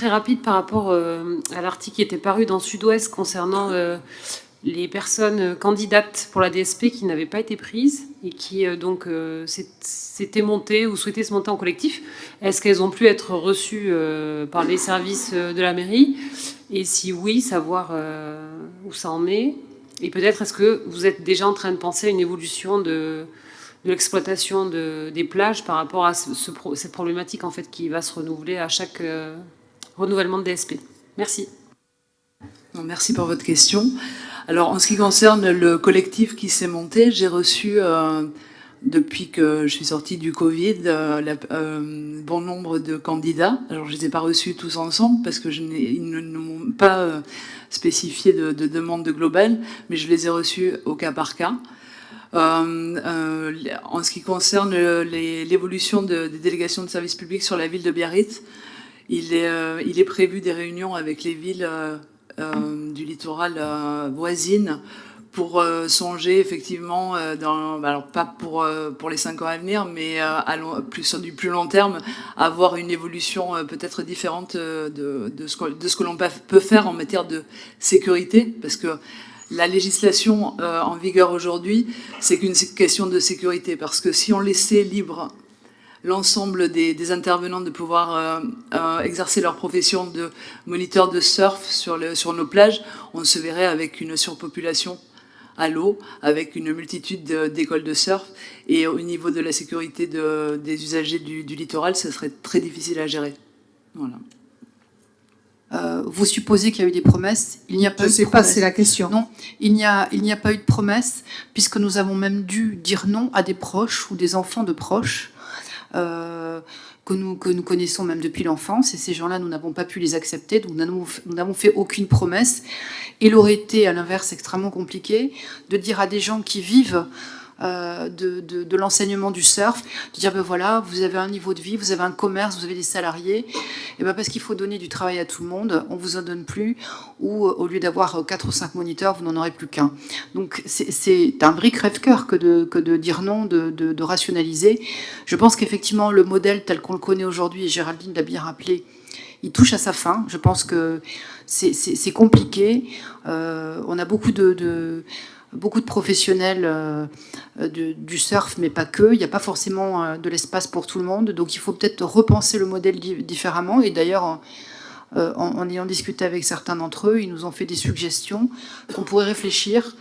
Très rapide par rapport à l'article qui était paru dans Sud-Ouest concernant les personnes candidates pour la DSP qui n'avaient pas été prises et qui donc s'étaient montées ou souhaitaient se monter en collectif. Est-ce qu'elles ont pu être reçues par les services de la mairie? Et si oui, savoir où ça en est. Et peut-être est-ce que vous êtes déjà en train de penser à une évolution de l'exploitation des plages par rapport à cette problématique en fait qui va se renouveler à chaque renouvellement de DSP. Merci. Merci pour votre question. Alors, en ce qui concerne le collectif qui s'est monté, j'ai reçu, depuis que je suis sortie du Covid, bon nombre de candidats. Alors, je ne les ai pas reçus tous ensemble parce qu'ils ne m'ont pas spécifié de demande globale, mais je les ai reçus au cas par cas. En ce qui concerne l'évolution des délégations de services publics sur la ville de Biarritz, il est prévu des réunions avec les villes du littoral voisines pour songer effectivement, alors pas pour les 5 ans à venir, mais sur du plus long terme, avoir une évolution peut-être différente de ce que l'on peut faire en matière de sécurité, parce que la législation en vigueur aujourd'hui, c'est qu'une question de sécurité, parce que si on laissait libre l'ensemble des intervenants de pouvoir exercer leur profession de moniteur de surf sur nos plages, on se verrait avec une surpopulation à l'eau, avec une multitude d'écoles de surf, et au niveau de la sécurité des usagers du littoral, ça serait très difficile à gérer. Voilà. Vous supposez qu'il y a eu des promesses. Il n'y a pas eu de promesses. Je ne sais pas, c'est la question. Non, il n'y a pas eu de promesses, puisque nous avons même dû dire non à des proches ou des enfants de proches que nous connaissons même depuis l'enfance, et ces gens-là, nous n'avons pas pu les accepter, donc nous n'avons fait aucune promesse. Il aurait été, à l'inverse, extrêmement compliqué de dire à des gens qui vivent de l'enseignement du surf, de dire ben voilà, vous avez un niveau de vie, vous avez un commerce, vous avez des salariés, et ben parce qu'il faut donner du travail à tout le monde, on vous en donne plus, ou au lieu d'avoir 4 ou 5 moniteurs, vous n'en aurez plus qu'un. Donc c'est un vrai crève-cœur que de dire non, de rationaliser. Je pense qu'effectivement le modèle tel qu'on le connaît aujourd'hui, et Géraldine l'a bien rappelé, il touche à sa fin. Je pense que c'est compliqué. On a beaucoup de professionnels du surf, mais pas que. Il n'y a pas forcément de l'espace pour tout le monde. Donc il faut peut-être repenser le modèle différemment. Et d'ailleurs, en ayant discuté avec certains d'entre eux, ils nous ont fait des suggestions qu'on pourrait réfléchir